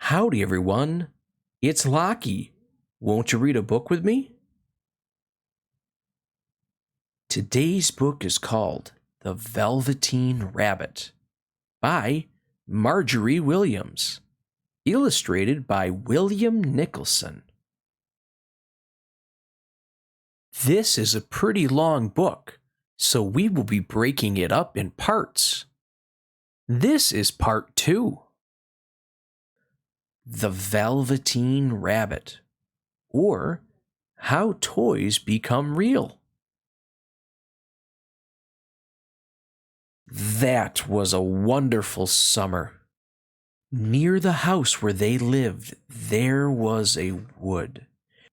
Howdy, everyone. It's Locky. Won't you read a book with me? Today's book is called The Velveteen Rabit by Margery Williams, illustrated by William Nicholson. This is a pretty long book, so we will be breaking it up in parts. This is part 2. The Velveteen Rabit, or How Toys Become Real. That was a wonderful summer. Near the house where they lived, there was a wood,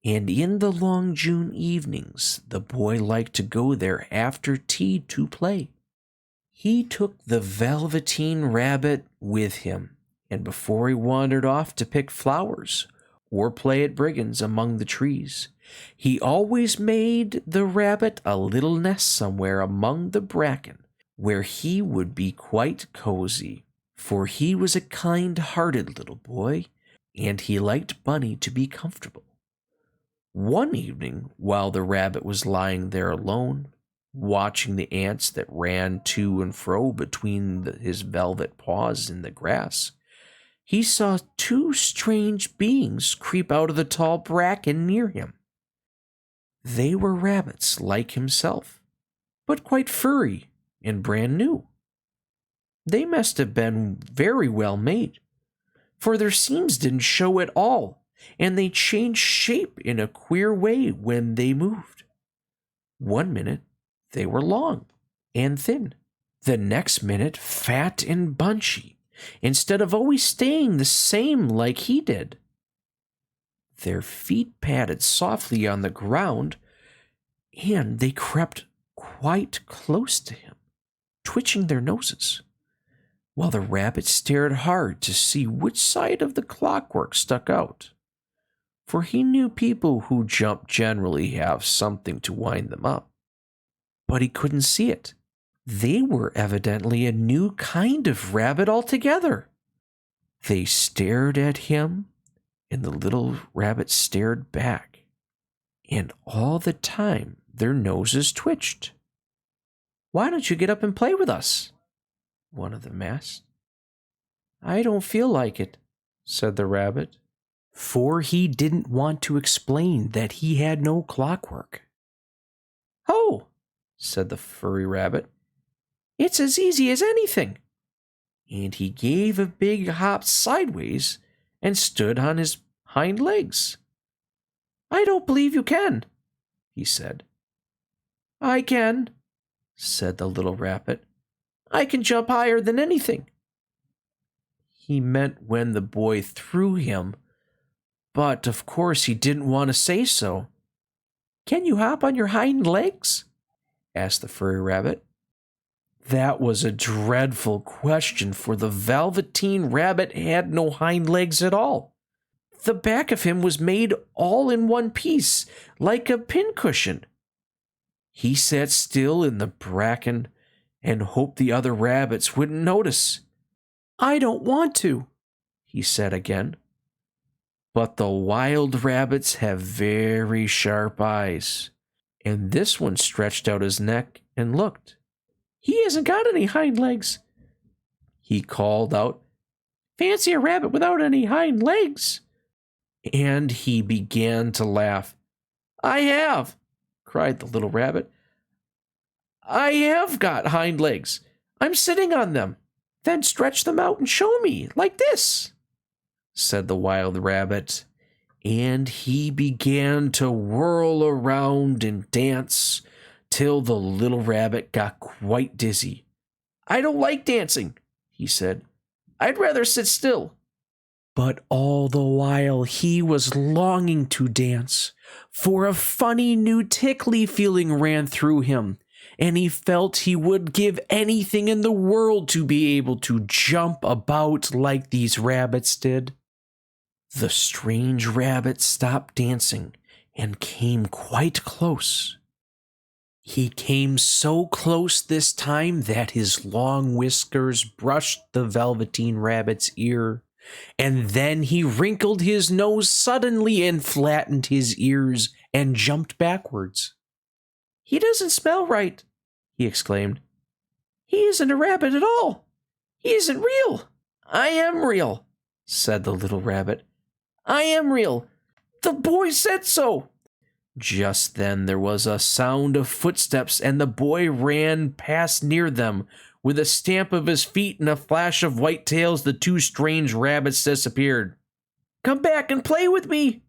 and in the long June evenings, the boy liked to go there after tea to play. He took the Velveteen Rabit with him, and before he wandered off to pick flowers or play at brigands among the trees, he always made the rabbit a little nest somewhere among the bracken, where he would be quite cozy, for he was a kind-hearted little boy, and he liked Bunny to be comfortable. One evening, while the rabbit was lying there alone, watching the ants that ran to and fro between his velvet paws in the grass, he saw 2 strange beings creep out of the tall bracken near him. They were rabbits like himself, but quite furry and brand new. They must have been very well made, for their seams didn't show at all, and they changed shape in a queer way when they moved. One minute they were long and thin, the next minute fat and bunchy, instead of always staying the same like he did. Their feet padded softly on the ground, and they crept quite close to him, twitching their noses, while the rabbit stared hard to see which side of the clockwork stuck out, for he knew people who jump generally have something to wind them up. But he couldn't see it. They were evidently a new kind of rabbit altogether. They stared at him, and the little rabbit stared back, and all the time their noses twitched. "Why don't you get up and play with us?" one of them asked. "I don't feel like it," said the rabbit, for he didn't want to explain that he had no clockwork. "Oh," said the furry rabbit, "it's as easy as anything." And he gave a big hop sideways and stood on his hind legs. "I don't believe you can," he said. "I can," said the little rabbit. "I can jump higher than anything." He meant when the boy threw him, but of course he didn't want to say so. "Can you hop on your hind legs?" asked the furry rabbit. That was a dreadful question, for the Velveteen Rabit had no hind legs at all. The back of him was made all in one piece, like a pincushion. He sat still in the bracken and hoped the other rabbits wouldn't notice. "I don't want to," he said again. But the wild rabbits have very sharp eyes, and this one stretched out his neck and looked. "He hasn't got any hind legs," he called out. "Fancy a rabbit without any hind legs." And he began to laugh. "I have," cried the little rabbit. "I have got hind legs. I'm sitting on them." "Then stretch them out and show me, like this," said the wild rabbit. And he began to whirl around and dance till the little rabbit got quite dizzy. "I don't like dancing," he said. "I'd rather sit still." But all the while he was longing to dance, for a funny new tickly feeling ran through him, and he felt he would give anything in the world to be able to jump about like these rabbits did. The strange rabbit stopped dancing and came quite close. He came so close this time that his long whiskers brushed the Velveteen Rabit's ear, And then he wrinkled his nose suddenly and flattened his ears and jumped backwards. "He doesn't smell right," he exclaimed. "He isn't a rabbit at all. He isn't real." "I am real," said the little rabbit. "I am real. The boy said so." Just then there was a sound of footsteps, and the boy ran past near them. With a stamp of his feet and a flash of white tails, the two strange rabbits disappeared. "Come back and play with me,"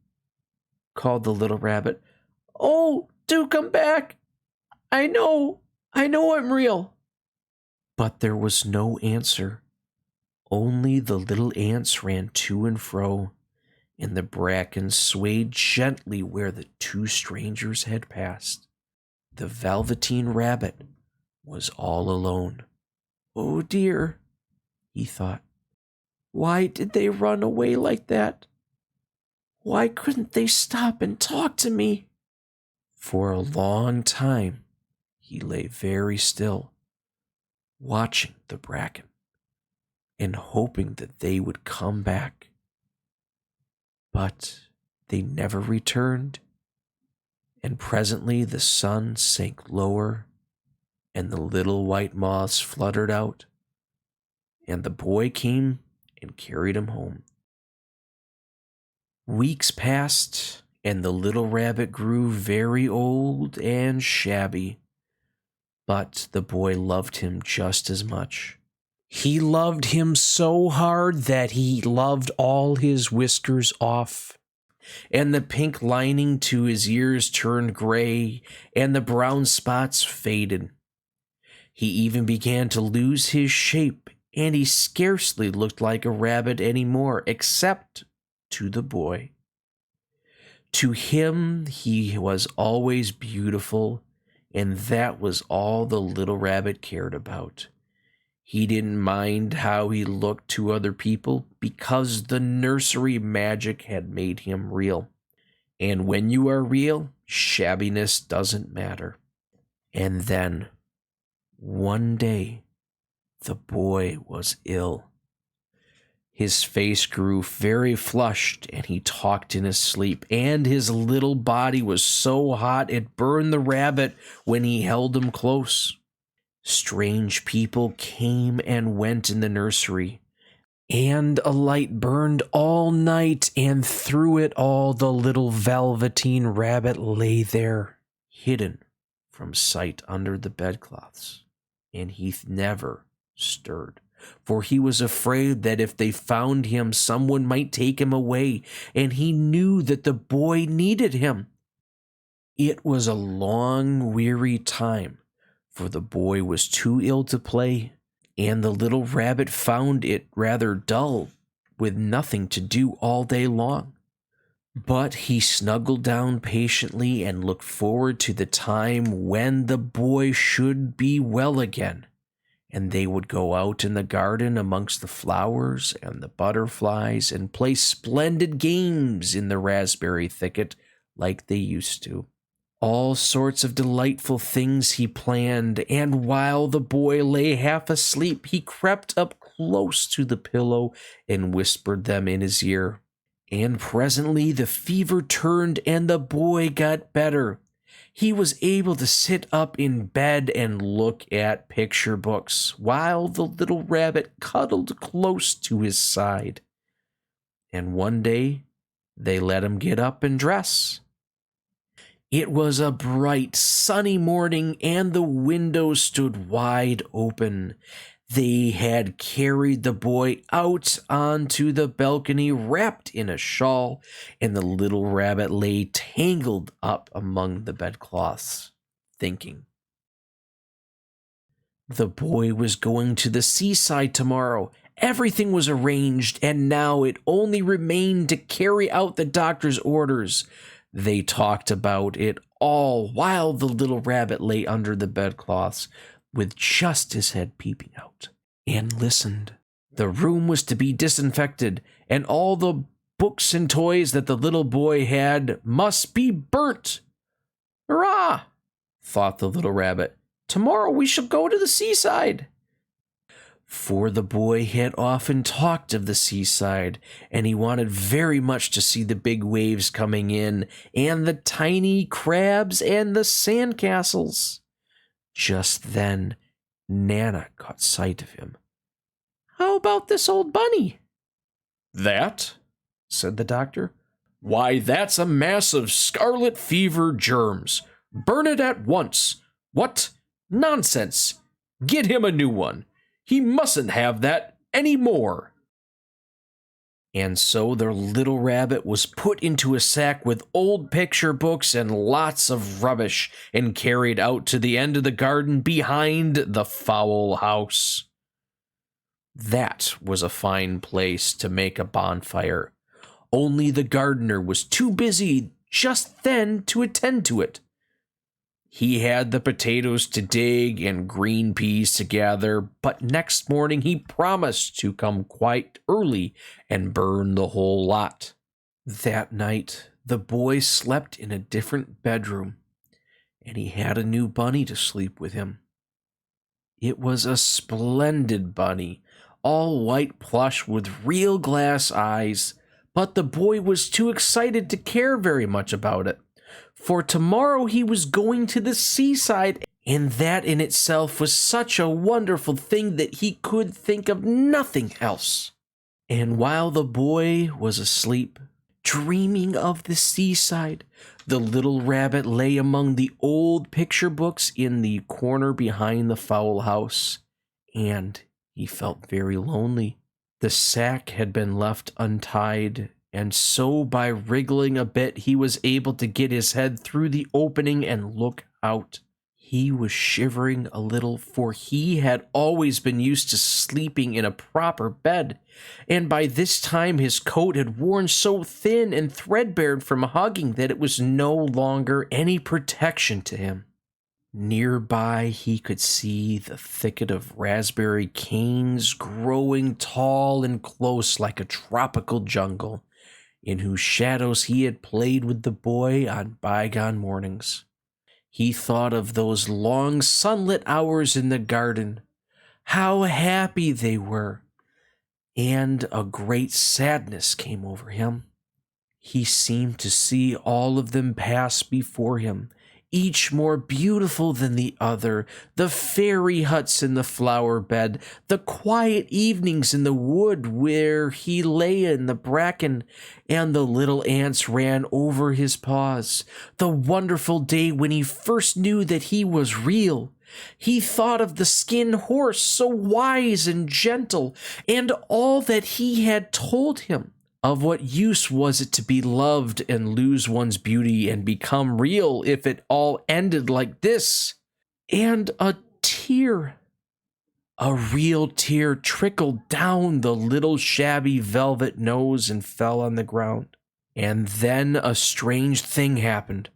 called the little rabbit. "Oh, do come back. I know I'm real." But there was no answer. Only the little ants ran to and fro, and the bracken swayed gently where the two strangers had passed. The Velveteen Rabbit was all alone. "Oh dear," he thought. "Why did they run away like that? Why couldn't they stop and talk to me?" For a long time, he lay very still, watching the bracken and hoping that they would come back. But they never returned, and presently the sun sank lower, and the little white moths fluttered out, and the boy came and carried him home. Weeks passed, and the little rabbit grew very old and shabby, but the boy loved him just as much. He loved him so hard that he loved all his whiskers off, and the pink lining to his ears turned gray, and the brown spots faded. He even began to lose his shape, and he scarcely looked like a rabbit anymore, except to the boy. To him, he was always beautiful, and that was all the little rabbit cared about. He didn't mind how he looked to other people because the nursery magic had made him real. And when you are real, shabbiness doesn't matter. And then, one day, the boy was ill. His face grew very flushed, and he talked in his sleep, and his little body was so hot it burned the rabbit when he held him close. Strange people came and went in the nursery, and a light burned all night, and through it all the little Velveteen Rabbit lay there, hidden from sight under the bedclothes, and he never stirred, for he was afraid that if they found him, someone might take him away, and he knew that the boy needed him. It was a long, weary time, for the boy was too ill to play, and the little rabbit found it rather dull, with nothing to do all day long. But he snuggled down patiently and looked forward to the time when the boy should be well again, and they would go out in the garden amongst the flowers and the butterflies and play splendid games in the raspberry thicket like they used to. All sorts of delightful things he planned, and while the boy lay half asleep, he crept up close to the pillow and whispered them in his ear. And presently the fever turned and the boy got better. He was able to sit up in bed and look at picture books, while the little rabbit cuddled close to his side. And one day they let him get up and dress. It was a bright, sunny morning, and the windows stood wide open. They had carried the boy out onto the balcony, wrapped in a shawl, and the little rabbit lay tangled up among the bedcloths, thinking. The boy was going to the seaside tomorrow. Everything was arranged, and now it only remained to carry out the doctor's orders. They talked about it all while the little rabbit lay under the bedclothes, with just his head peeping out, and listened. The room was to be disinfected, and all the books and toys that the little boy had must be burnt. "Hurrah!" thought the little rabbit. "Tomorrow we shall go to the seaside." For the boy had often talked of the seaside, and he wanted very much to see the big waves coming in, and the tiny crabs and the sandcastles. Just then, Nana caught sight of him. "How about this old bunny?" "That?" said the doctor. "Why, that's a mass of scarlet fever germs. Burn it at once. What? Nonsense. Get him a new one. He mustn't have that any more." And so the little rabbit was put into a sack with old picture books and lots of rubbish and carried out to the end of the garden behind the fowl house. That was a fine place to make a bonfire. Only the gardener was too busy just then to attend to it. He had the potatoes to dig and green peas to gather, but next morning he promised to come quite early and burn the whole lot. That night, the boy slept in a different bedroom, and he had a new bunny to sleep with him. It was a splendid bunny, all white plush with real glass eyes, but the boy was too excited to care very much about it. For tomorrow he was going to the seaside, and that in itself was such a wonderful thing that he could think of nothing else. And while the boy was asleep, dreaming of the seaside, the little rabbit lay among the old picture books in the corner behind the fowl house, and he felt very lonely. The sack had been left untied, and so by wriggling a bit he was able to get his head through the opening and look out. He was shivering a little, for he had always been used to sleeping in a proper bed, and by this time his coat had worn so thin and threadbare from hugging that it was no longer any protection to him. Nearby he could see the thicket of raspberry canes growing tall and close like a tropical jungle, in whose shadows he had played with the boy on bygone mornings. He thought of those long sunlit hours in the garden, how happy they were, and a great sadness came over him. He seemed to see all of them pass before him, each more beautiful than the other, the fairy huts in the flower bed, the quiet evenings in the wood where he lay in the bracken and the little ants ran over his paws, the wonderful day when he first knew that he was real. He thought of the skin horse, so wise and gentle, and all that he had told him. Of what use was it to be loved and lose one's beauty and become real if it all ended like this? And a real tear trickled down the little shabby velvet nose and fell on the ground. And then a strange thing happened.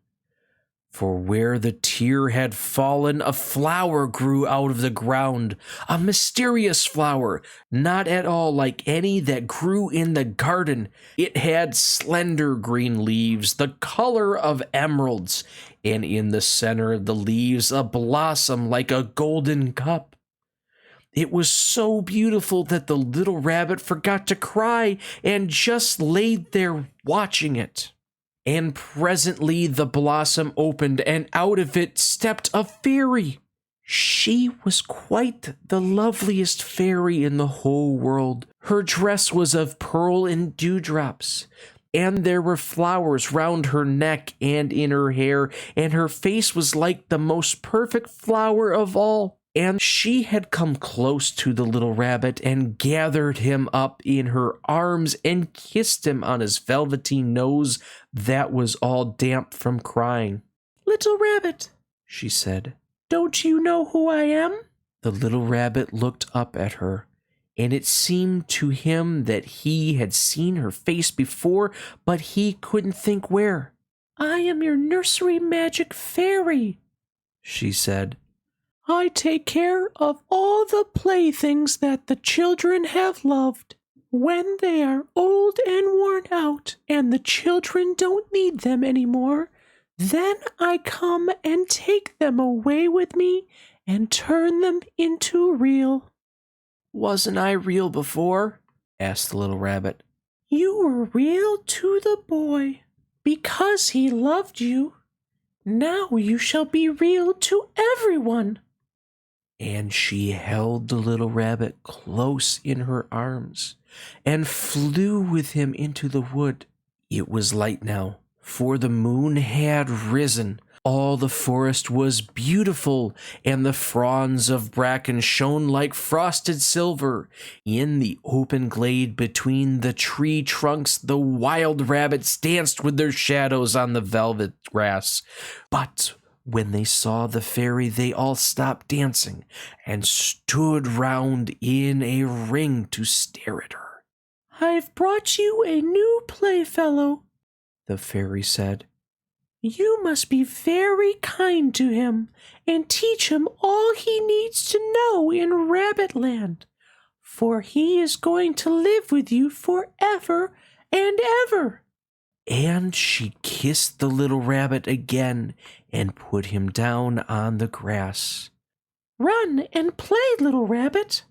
For where the tear had fallen, a flower grew out of the ground, a mysterious flower, not at all like any that grew in the garden. It had slender green leaves, the color of emeralds, and in the center of the leaves a blossom like a golden cup. It was so beautiful that the little rabbit forgot to cry and just laid there watching it. And presently the blossom opened, and out of it stepped a fairy. She was quite the loveliest fairy in the whole world. Her dress was of pearl and dewdrops, and there were flowers round her neck and in her hair, and her face was like the most perfect flower of all. And she had come close to the little rabbit and gathered him up in her arms and kissed him on his velveteen nose that was all damp from crying. "Little rabbit," she said, "don't you know who I am?" The little rabbit looked up at her, and it seemed to him that he had seen her face before, but he couldn't think where. "I am your nursery magic fairy," she said. "I take care of all the playthings that the children have loved. When they are old and worn out and the children don't need them anymore, then I come and take them away with me and turn them into real." Wasn't I real before? Asked the little rabbit. You were real to the boy, because he loved you. Now you shall be real to everyone. And she held the little rabbit close in her arms and flew with him into the wood. It was light now, for the moon had risen. All the forest was beautiful, and the fronds of bracken shone like frosted silver. In the open glade between the tree trunks, the wild rabbits danced with their shadows on the velvet grass. But when they saw the fairy, they all stopped dancing and stood round in a ring to stare at her. I've brought you a new playfellow, the fairy said. You must be very kind to him and teach him all he needs to know in Rabbitland, for he is going to live with you forever and ever. And she kissed the little rabbit again and put him down on the grass. Run and play, little rabbit,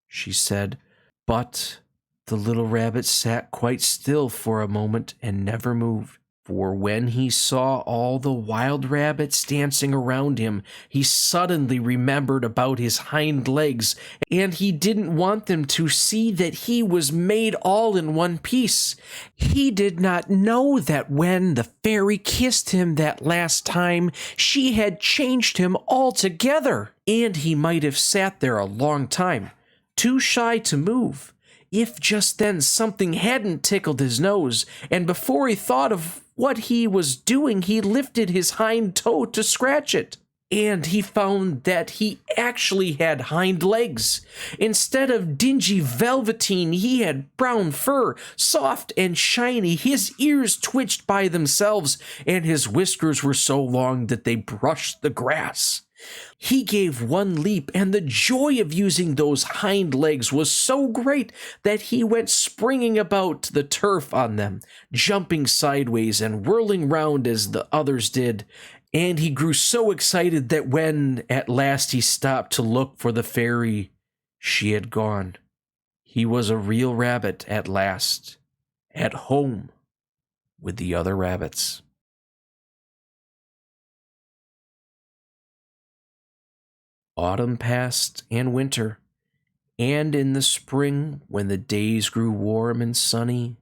she said, but the little rabbit sat quite still for a moment and never moved. For when he saw all the wild rabbits dancing around him, he suddenly remembered about his hind legs, and he didn't want them to see that he was made all in one piece. He did not know that when the fairy kissed him that last time, she had changed him altogether, and he might have sat there a long time, too shy to move, if just then something hadn't tickled his nose, and before he thought of what he was doing, he lifted his hind toe to scratch it. And he found that he actually had hind legs. Instead of dingy velveteen, he had brown fur, soft and shiny. His ears twitched by themselves, and his whiskers were so long that they brushed the grass. He gave one leap, and the joy of using those hind legs was so great that he went springing about the turf on them, jumping sideways and whirling round as the others did. And he grew so excited that when at last he stopped to look for the fairy, she had gone. He was a real rabbit at last, at home with the other rabbits. Autumn passed and winter, and in the spring, when the days grew warm and sunny,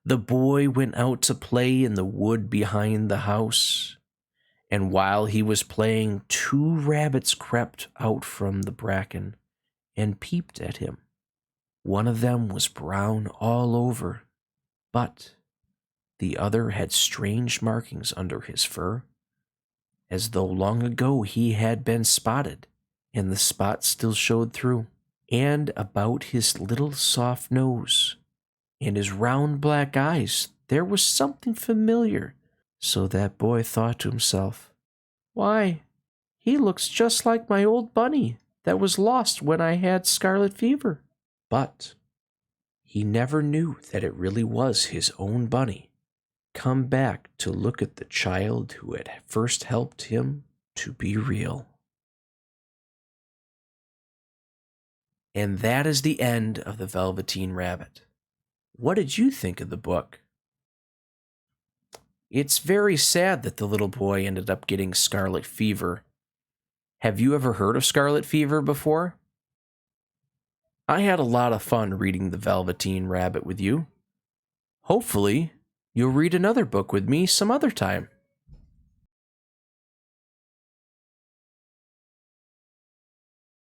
the boy went out to play in the wood behind the house. And while he was playing, 2 rabbits crept out from the bracken and peeped at him. One of them was brown all over, but the other had strange markings under his fur, as though long ago he had been spotted, and the spots still showed through. And about his little soft nose and his round black eyes there was something familiar, so that boy thought to himself, "Why, he looks just like my old bunny that was lost when I had scarlet fever." But he never knew that it really was his own bunny, come back to look at the child who had first helped him to be real. And that is the end of the Velveteen Rabbit. What did you think of the book? It's very sad that the little boy ended up getting scarlet fever. Have you ever heard of scarlet fever before? I had a lot of fun reading the Velveteen Rabbit with you. Hopefully, you'll read another book with me some other time.